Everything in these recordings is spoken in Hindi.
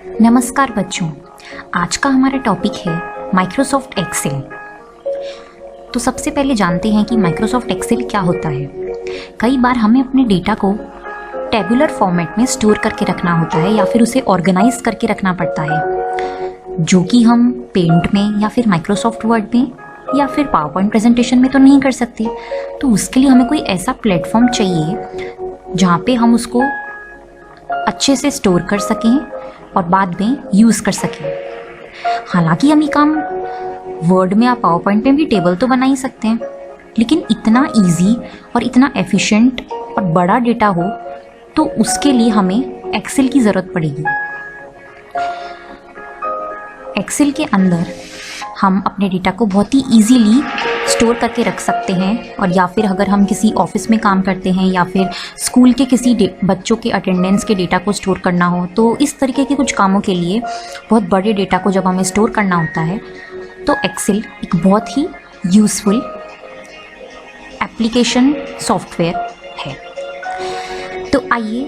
नमस्कार बच्चों, आज का हमारा टॉपिक है माइक्रोसॉफ्ट एक्सेल। तो सबसे पहले जानते हैं कि माइक्रोसॉफ्ट एक्सेल क्या होता है। कई बार हमें अपने डेटा को टेबुलर फॉर्मेट में स्टोर करके रखना होता है या फिर उसे ऑर्गेनाइज करके रखना पड़ता है, जो कि हम पेंट में या फिर माइक्रोसॉफ्ट वर्ड में या फिर पावर पॉइंट प्रेजेंटेशन में तो नहीं कर सकते। तो उसके लिए हमें कोई ऐसा प्लेटफॉर्म चाहिए जहाँ पे हम उसको अच्छे से स्टोर कर सकें और बाद में यूज़ कर सकें। हालांकि हम ये काम वर्ड में या पावर पॉइंट में भी टेबल तो बना ही सकते हैं, लेकिन इतना इजी और इतना एफिशिएंट और बड़ा डेटा हो तो उसके लिए हमें एक्सेल की ज़रूरत पड़ेगी। एक्सेल के अंदर हम अपने डेटा को बहुत ही इजीली स्टोर करके रख सकते हैं, और या फिर अगर हम किसी ऑफिस में काम करते हैं या फिर स्कूल के किसी बच्चों के अटेंडेंस के डेटा को स्टोर करना हो, तो इस तरीके के कुछ कामों के लिए बहुत बड़े डेटा को जब हमें स्टोर करना होता है तो एक्सेल एक बहुत ही यूज़फुल एप्लीकेशन सॉफ्टवेयर है। तो आइए,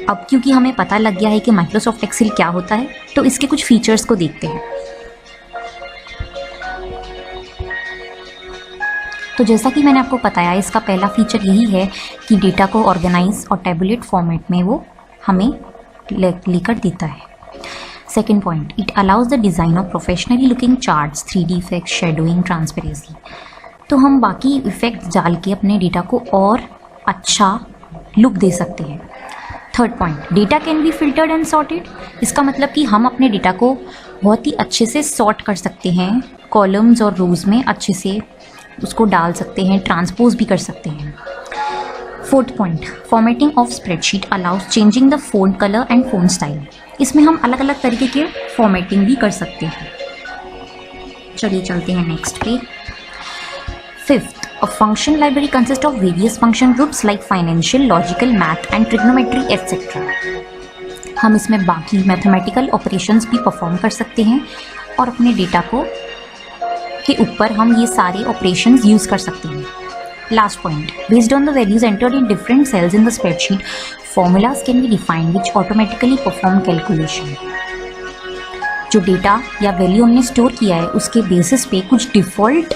अब क्योंकि हमें पता लग गया है कि माइक्रोसॉफ्ट एक्सेल क्या होता है, तो इसके कुछ फीचर्स को देखते हैं। तो जैसा कि मैंने आपको बताया, इसका पहला फीचर यही है कि डेटा को ऑर्गेनाइज और टैबुलेट फॉर्मेट में वो हमें लेकर देता है। Second point, it allows the design of professionally looking charts, 3D effects, shadowing, transparency. तो हम बाकी इफेक्ट्स डाल के अपने डेटा को और अच्छा लुक दे सकते हैं। Third point, data can be filtered and sorted. इसका मतलब कि हम अपने डेटा को बहुत ही अच्छे से सॉर्ट कर सकते हैं, कॉलम्स और रोज में अच्छे से उसको डाल सकते हैं, ट्रांसपोज भी कर सकते हैं। Fourth point, formatting of spreadsheet allows changing the font colour and font style. इसमें हम अलग अलग तरीके के फॉर्मेटिंग भी कर सकते हैं। चलिए चलते हैं नेक्स्ट पे। Fifth, a function library consists of various function groups like financial, logical, math and trigonometry etc. हम इसमें बाकी मैथमेटिकल ऑपरेशंस भी परफॉर्म कर सकते हैं और अपने डेटा को के ऊपर हम ये सारे ऑपरेशंस यूज़ कर सकते हैं। Last point, based on the values entered in different cells in the spreadsheet, formulas can be defined which automatically perform calculation. जो डेटा या वैल्यू हमने स्टोर किया है उसके बेसिस पे कुछ डिफ़ॉल्ट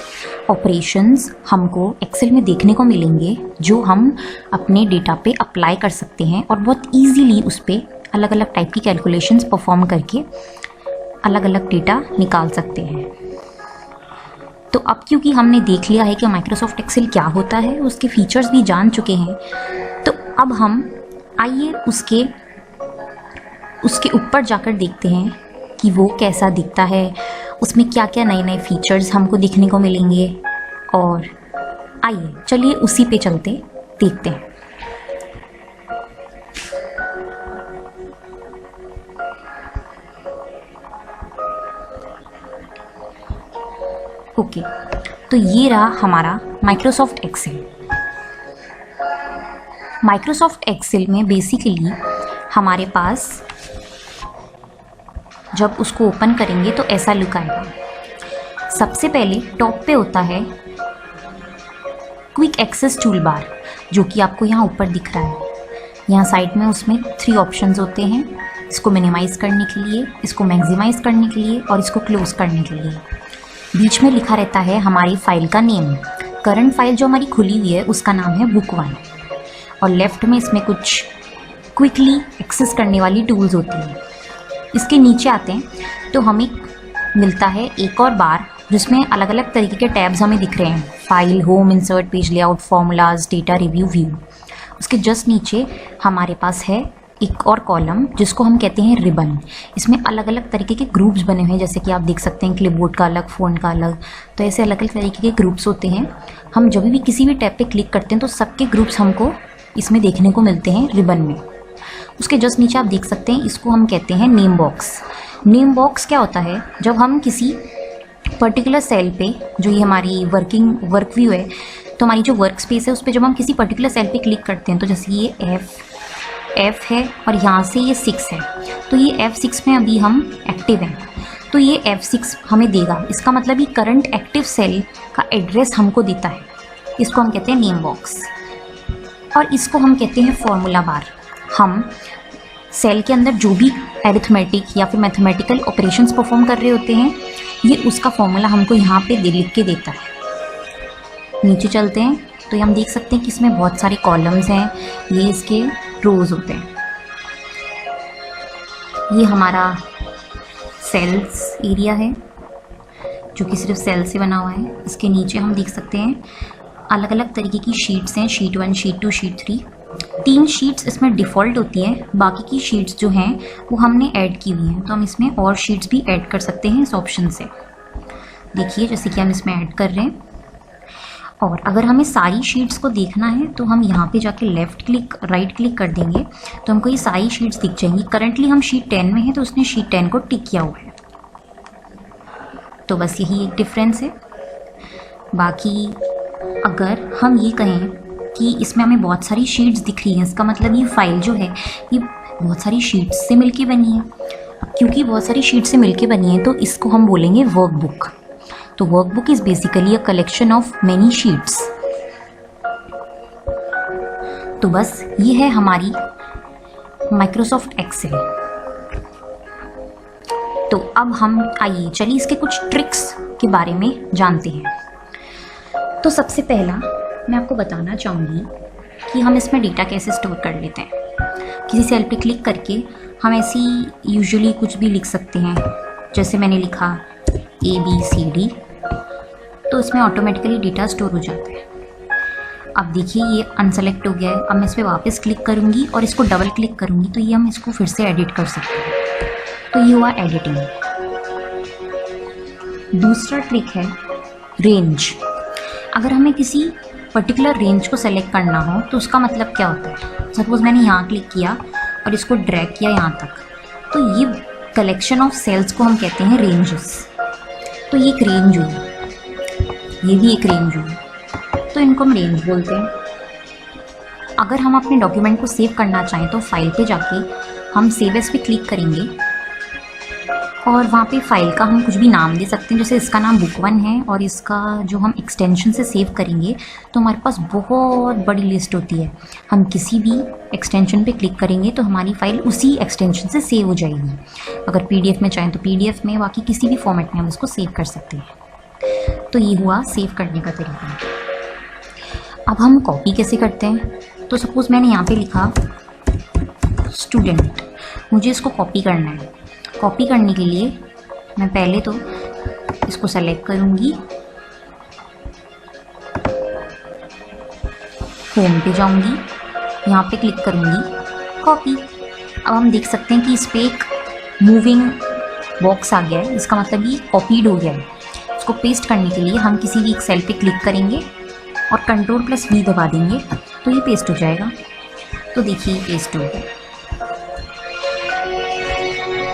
ऑपरेशंस हमको एक्सेल में देखने को मिलेंगे, जो हम अपने डेटा पे अप्लाई कर सकते हैं और बहुत इजीली उस पर अलग अलग टाइप की कैलकुलेशंस परफॉर्म करके अलग अलग डेटा निकाल सकते हैं। तो अब क्योंकि हमने देख लिया है कि माइक्रोसॉफ्ट एक्सेल क्या होता है, उसके फीचर्स भी जान चुके हैं, तो अब हम आइए उसके ऊपर जाकर देखते हैं कि वो कैसा दिखता है, उसमें क्या क्या नए नए फीचर्स हमको देखने को मिलेंगे। और आइए चलिए उसी पे चलते देखते हैं। ओके, तो ये रहा हमारा माइक्रोसॉफ्ट एक्सेल। माइक्रोसॉफ्ट एक्सेल में बेसिकली हमारे पास जब उसको ओपन करेंगे तो ऐसा लुक आएगा। सबसे पहले टॉप पे होता है क्विक एक्सेस टूल बार, जो कि आपको यहाँ ऊपर दिख रहा है। यहाँ साइड में उसमें 3 ऑप्शंस होते हैं, इसको मिनिमाइज़ करने के लिए, इसको मैक्सिमाइज़ करने के लिए और इसको क्लोज करने के लिए। बीच में लिखा रहता है हमारी फाइल का नेम। करंट फाइल जो हमारी खुली हुई है उसका नाम है बुक 1, और लेफ्ट में इसमें कुछ क्विकली एक्सेस करने वाली टूल्स होती हैं। इसके नीचे आते हैं तो हमें मिलता है एक और बार, जिसमें अलग अलग तरीके के टैब्स हमें दिख रहे हैं, file, home, insert, page layout, formulas, data review, view. उसके जस्ट नीचे हमारे पास है एक और कॉलम जिसको हम कहते हैं रिबन। इसमें अलग अलग तरीके के ग्रुप्स बने हुए हैं, जैसे कि आप देख सकते हैं क्लिपबोर्ड का अलग, फ़ोन का अलग। तो ऐसे अलग अलग तरीके के ग्रुप्स होते हैं। हम जब भी किसी भी टैब पे क्लिक करते हैं तो सबके ग्रुप्स हमको इसमें देखने को मिलते हैं रिबन में। उसके जस्ट नीचे आप देख सकते हैं, इसको हम कहते हैं नेम बॉक्स। नेम बॉक्स क्या होता है, जब हम किसी पर्टिकुलर सेल पे, जो ये हमारी वर्क व्यू है, तो हमारी जो वर्क स्पेस है उस पर जब हम किसी पर्टिकुलर सेल पे क्लिक करते हैं, तो जैसे ये F है और यहाँ से ये 6 है, तो ये F6 में अभी हम एक्टिव हैं, तो ये F6 हमें देगा। इसका मतलब ये करंट एक्टिव सेल का एड्रेस हमको देता है। इसको हम कहते हैं नेम बॉक्स, और इसको हम कहते हैं फॉर्मूला बार। हम सेल के अंदर जो भी एरिथमेटिक या फिर मैथमेटिकल ऑपरेशंस परफॉर्म कर रहे होते हैं, ये उसका फॉर्मूला हमको यहाँ पे लिख के देता है। नीचे चलते हैं तो ये हम देख सकते हैं कि इसमें बहुत सारे कॉलम्स हैं, ये इसके रोज होते हैं। ये हमारा सेल्स एरिया है जो कि सिर्फ सेल से बना हुआ है। इसके नीचे हम देख सकते हैं अलग अलग तरीके की शीट्स हैं, शीट 1, शीट 2, शीट 3। 3 शीट्स इसमें डिफ़ॉल्ट होती हैं, बाकी की शीट्स जो हैं वो हमने ऐड की हुई हैं, तो हम इसमें और शीट्स भी ऐड कर सकते हैं इस ऑप्शन से। देखिए जैसे कि हम इसमें ऐड कर रहे हैं। और अगर हमें सारी शीट्स को देखना है तो हम यहाँ पे जाके लेफ़्ट क्लिक राइट क्लिक कर देंगे तो हमको ये सारी शीट्स दिख जाएंगी। करंटली हम शीट 10 में हैं तो उसने शीट 10 को टिक किया हुआ है। तो बस यही एक डिफरेंस है। बाकी अगर हम ये कहें कि इसमें हमें बहुत सारी शीट्स दिख रही हैं, इसका मतलब ये फाइल जो है ये बहुत सारी शीट्स से मिलके बनी है। क्योंकि बहुत सारी शीट्स से मिलके बनी है तो इसको हम बोलेंगे वर्कबुक। तो workbook is basically a collection of many sheets. तो बस ये है हमारी माइक्रोसॉफ्ट एक्सेल। तो अब हम आइए चलिए इसके कुछ ट्रिक्स के बारे में जानते हैं। तो सबसे पहला मैं आपको बताना चाहूँगी कि हम इसमें डेटा कैसे स्टोर कर लेते हैं। किसी सेल पे क्लिक करके हम ऐसी यूजुअली कुछ भी लिख सकते हैं, जैसे मैंने लिखा ABCD, तो इसमें ऑटोमेटिकली डेटा स्टोर हो जाता है। अब देखिए ये अनसेलेक्ट हो गया है। अब मैं इस पर वापस क्लिक करूँगी और इसको डबल क्लिक करूँगी तो ये हम इसको फिर से एडिट कर सकते हैं। तो ये हुआ एडिटिंग। दूसरा ट्रिक है रेंज। अगर हमें किसी पर्टिकुलर रेंज को सेलेक्ट करना हो तो उसका मतलब क्या होता है। सपोज मैंने यहाँ क्लिक किया और इसको ड्रैग किया यहाँ तक, तो ये कलेक्शन ऑफ सेल्स को हम कहते हैं रेंजेस। तो ये एक रेंज हुई, ये भी एक रेंज हुई, तो इनको हम रेंज बोलते हैं। अगर हम अपने डॉक्यूमेंट को सेव करना चाहें तो फाइल पे जाके हम सेव एज पे क्लिक करेंगे और वहाँ पे फाइल का हम कुछ भी नाम दे सकते हैं। जैसे इसका नाम बुक 1 है और इसका जो हम एक्सटेंशन से सेव करेंगे तो हमारे पास बहुत बड़ी लिस्ट होती है। हम किसी भी एक्सटेंशन पे क्लिक करेंगे तो हमारी फ़ाइल उसी एक्सटेंशन से सेव हो जाएगी। अगर PDF में चाहें तो PDF में, बाकी किसी भी फॉर्मेट में हम उसको सेव कर सकते हैं। तो ये हुआ सेव करने का तरीका। अब हम कॉपी कैसे करते हैं। तो सपोज़ मैंने यहाँ पर लिखा स्टूडेंट, मुझे इसको कॉपी करना है। कॉपी करने के लिए मैं पहले तो इसको सेलेक्ट करूंगी, होम पे जाऊंगी, यहाँ पे क्लिक करूंगी कॉपी। अब हम देख सकते हैं कि इस पे एक मूविंग बॉक्स आ गया है, इसका मतलब ये कॉपीड हो गया है। इसको पेस्ट करने के लिए हम किसी भी एक सेल पे क्लिक करेंगे और Ctrl+V दबा देंगे तो ये पेस्ट हो जाएगा। तो देखिए पेस्ट हो गया।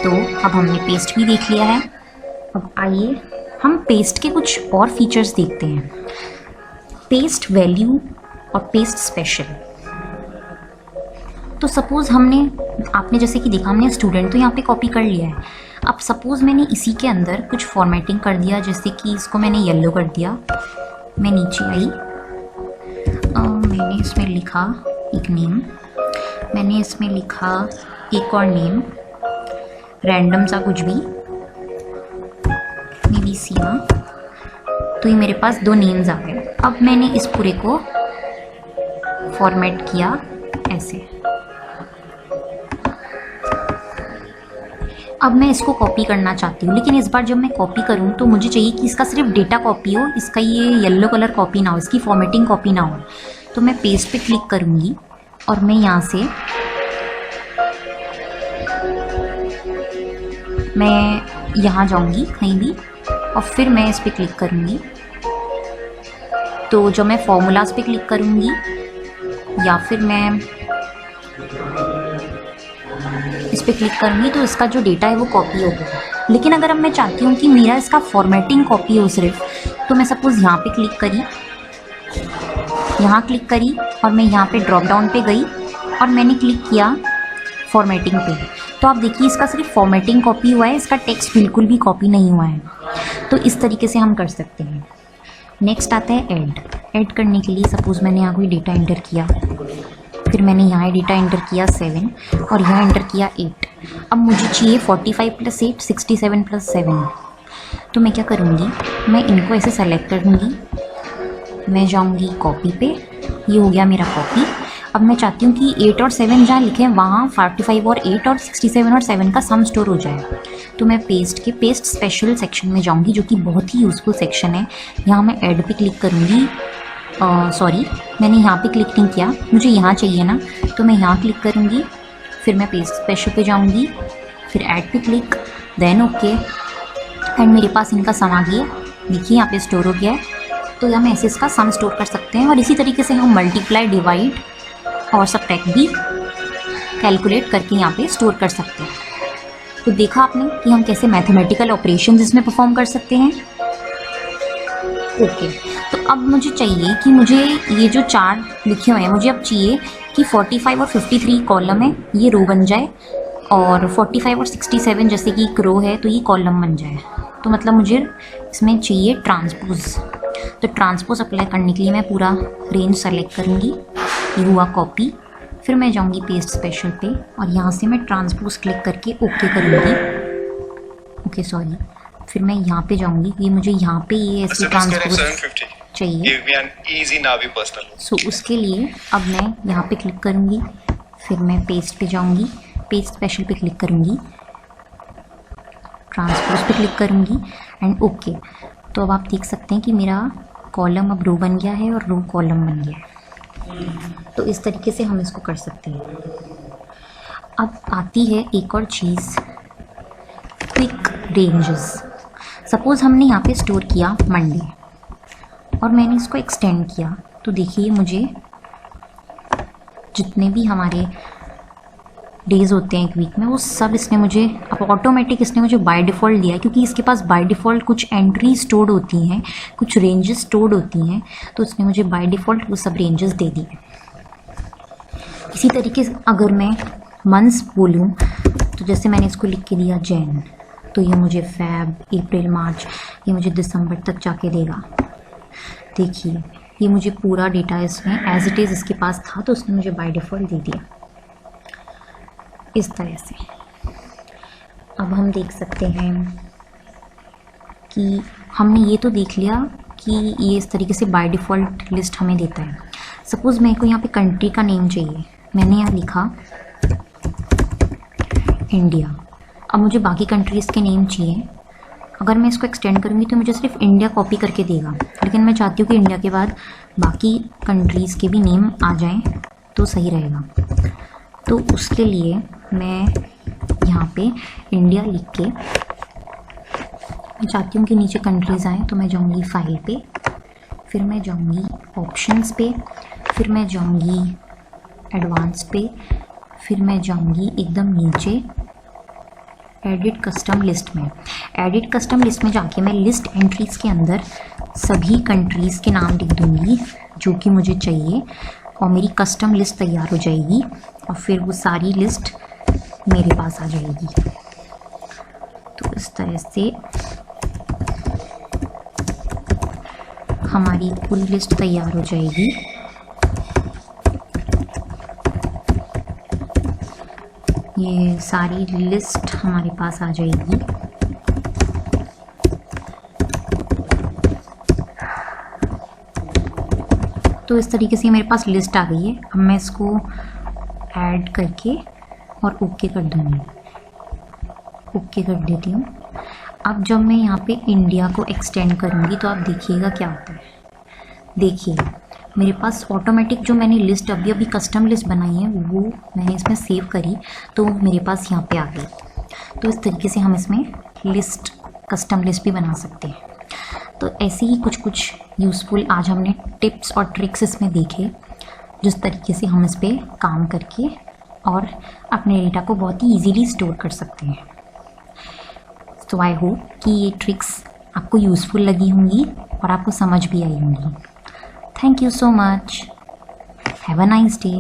तो अब हमने पेस्ट भी देख लिया है। अब आइए हम पेस्ट के कुछ और फीचर्स देखते हैं। पेस्ट वैल्यू और पेस्ट स्पेशल। तो सपोज़ आपने जैसे कि देखा, हमने स्टूडेंट तो यहाँ पे कॉपी कर लिया है। अब सपोज़ मैंने इसी के अंदर कुछ फॉर्मेटिंग कर दिया, जैसे कि इसको मैंने येलो कर दिया। मैं नीचे आई, मैंने इसमें लिखा एक नेम, मैंने इसमें लिखा एक और नेम, रैंडम सा कुछ भी, मे बी सीमा। तो ये मेरे पास 2 नेम्स आ गए। अब मैंने इस पूरे को फॉर्मेट किया ऐसे। अब मैं इसको कॉपी करना चाहती हूँ, लेकिन इस बार जब मैं कॉपी करूँ तो मुझे चाहिए कि इसका सिर्फ डेटा कॉपी हो, इसका ये येलो कलर कॉपी ना हो, इसकी फॉर्मेटिंग कॉपी ना हो। तो मैं पेस्ट पे क्लिक करूँगी और मैं यहाँ से मैं यहाँ जाऊँगी कहीं भी और फिर मैं इस पर क्लिक करूँगी। तो जब मैं फॉर्मूलाज पे क्लिक करूँगी या फिर मैं इस पर क्लिक करूँगी तो इसका जो डेटा है वो कॉपी होगा। लेकिन अगर अब मैं चाहती हूँ कि मेरा इसका फॉर्मेटिंग कॉपी हो सिर्फ, तो मैं सपोज़ यहाँ पे क्लिक करी, यहाँ क्लिक करी और मैं यहाँ पे ड्रॉप डाउन पे गई और मैंने क्लिक किया फॉर्मेटिंग पे। तो आप देखिए इसका सिर्फ फॉर्मेटिंग कॉपी हुआ है, इसका टेक्स्ट बिल्कुल भी कॉपी नहीं हुआ है। तो इस तरीके से हम कर सकते हैं। नेक्स्ट आता है ऐड। ऐड करने के लिए सपोज़ मैंने यहाँ कोई डेटा एंटर किया, फिर मैंने यहाँ डेटा एंटर किया 7 और यहाँ एंटर किया 8। अब मुझे चाहिए 45 + 8 67 + 7। तो मैं क्या करूँगी, मैं इनको ऐसे सेलेक्ट करूँगी, मैं जाऊँगी कॉपी पे, ये हो गया मेरा कॉपी। अब मैं चाहती हूँ कि 8 और 7 जहाँ लिखे हैं वहाँ 45 और 8 और 67 और 7 का सम स्टोर हो जाए। तो मैं पेस्ट स्पेशल सेक्शन में जाऊँगी, जो कि बहुत ही यूज़फुल सेक्शन है। यहाँ मैं ऐड पे क्लिक करूँगी, सॉरी मैंने यहाँ पे क्लिक नहीं किया, मुझे यहाँ चाहिए ना, तो मैं यहाँ क्लिक करूँगी, फिर मैं पेस्ट स्पेशल पे जाऊँगी, फिर ऐड पे क्लिक, देन ओके, एंड मेरे पास इनका सम आ गया। देखिए यहाँ पे स्टोर हो गया है। तो यहाँ मैं ऐसे इसका सम स्टोर कर सकते हैं, और इसी तरीके से हम मल्टीप्लाई, डिवाइड और सबट्रैक्ट भी कैलकुलेट करके यहाँ पे स्टोर कर सकते हैं। तो देखा आपने कि हम कैसे मैथमेटिकल ऑपरेशंस इसमें परफॉर्म कर सकते हैं। ओके, तो अब मुझे चाहिए कि मुझे ये जो 4 लिखे हुए हैं, मुझे अब चाहिए कि 45 और 53 कॉलम है, ये रो बन जाए, और 45 और 67 जैसे कि एक रो है तो ये कॉलम बन जाए। तो मतलब मुझे इसमें चाहिए ट्रांसपोज। तो ट्रांसपोज अप्लाई करने के लिए मैं पूरा रेंज सेलेक्ट करूँगी, ये हुआ कॉपी, फिर मैं जाऊँगी पेस्ट स्पेशल पे और यहाँ से मैं ट्रांसपोज क्लिक करके ओके करूँगी। ओके सॉरी, फिर मैं यहाँ पे जाऊँगी, ये मुझे यहाँ पे ये ऐसे ट्रांसपोज चाहिए। सो उसके लिए अब मैं यहाँ पे क्लिक करूँगी, फिर मैं पेस्ट पे जाऊँगी, पेस्ट स्पेशल पे क्लिक करूँगी, ट्रांसपोज पे क्लिक करूँगी एंड ओके। तो अब आप देख सकते हैं कि मेरा कॉलम अब रो बन गया है और रो कॉलम बन गया है। तो इस तरीके से हम इसको कर सकते हैं। अब आती है एक और चीज़, क्विक रेंजेस। सपोज़ हमने यहाँ पे स्टोर किया मंडे और मैंने इसको एक्सटेंड किया, तो देखिए मुझे जितने भी हमारे डेज़ होते हैं एक वीक में, वो सब इसने मुझे अब ऑटोमेटिक इसने मुझे बाय डिफ़ॉल्ट दिया है, क्योंकि इसके पास बाय डिफ़ॉल्ट कुछ एंट्री स्टोर्ड होती हैं, कुछ रेंजेस स्टोर्ड होती हैं, तो इसने मुझे बाय डिफ़ॉल्ट वो सब रेंजेस दे दिए। इसी तरीके से अगर मैं मंथ्स बोलूँ, तो जैसे मैंने इसको लिख के दिया जैन, तो ये मुझे फ़ैब, अप्रैल, मार्च, ये मुझे दिसंबर तक जाके देगा। देखिए ये मुझे पूरा डेटा इसमें एज इट इज़ इसके पास था, तो उसने मुझे बाय डिफ़ॉल्ट दे दिया इस तरह से। अब हम देख सकते हैं कि हमने ये तो देख लिया कि ये इस तरीके से बाय डिफ़ॉल्ट लिस्ट हमें देता है। सपोज़ मेरे को यहाँ पे कंट्री का नेम चाहिए, मैंने यहाँ लिखा इंडिया। अब मुझे बाकी कंट्रीज़ के नेम चाहिए। अगर मैं इसको एक्सटेंड करूँगी तो मुझे सिर्फ इंडिया कॉपी करके देगा, लेकिन मैं चाहती हूँ कि इंडिया के बाद बाकी कंट्रीज़ के भी नेम आ जाएं तो सही रहेगा। तो उसके लिए मैं यहाँ पे इंडिया लिख के, मैं चाहती हूँ कि नीचे कंट्रीज़ आएँ, तो मैं जाऊँगी फाइल पे, फिर मैं जाऊँगी ऑप्शंस पे, फिर मैं जाऊँगी एडवांस पे, फिर मैं जाऊँगी एकदम नीचे एडिट कस्टम लिस्ट में। एडिट कस्टम लिस्ट में जाके मैं लिस्ट एंट्रीज़ के अंदर सभी कंट्रीज़ के नाम लिख दूँगी जो कि मुझे चाहिए, और मेरी कस्टम लिस्ट तैयार हो जाएगी, और फिर वो सारी लिस्ट मेरे पास आ जाएगी। तो इस तरह से हमारी पूरी लिस्ट तैयार हो जाएगी। ये सारी लिस्ट हमारे पास आ जाएगी। तो इस तरीके से मेरे पास लिस्ट आ गई है। अब मैं इसको ऐड करके और ओके कर दूँगी, ओके कर देती हूँ। अब जब मैं यहाँ पे इंडिया को एक्सटेंड करूँगी तो आप देखिएगा क्या होता है। देखिए मेरे पास ऑटोमेटिक जो मैंने लिस्ट अभी अभी कस्टम लिस्ट बनाई है वो मैंने इसमें सेव करी, तो मेरे पास यहाँ पे आ गई। तो इस तरीके से हम इसमें लिस्ट, कस्टम लिस्ट भी बना सकते हैं। तो ऐसे ही कुछ कुछ यूज़फुल आज हमने टिप्स और ट्रिक्स इसमें देखे, जिस तरीके से हम इस पर काम करके और अपने डेटा को बहुत ही इजीली स्टोर कर सकते हैं। तो आई होप कि ये ट्रिक्स आपको यूज़फुल लगी होंगी और आपको समझ भी आई होंगी। Thank you so much. Have a nice day.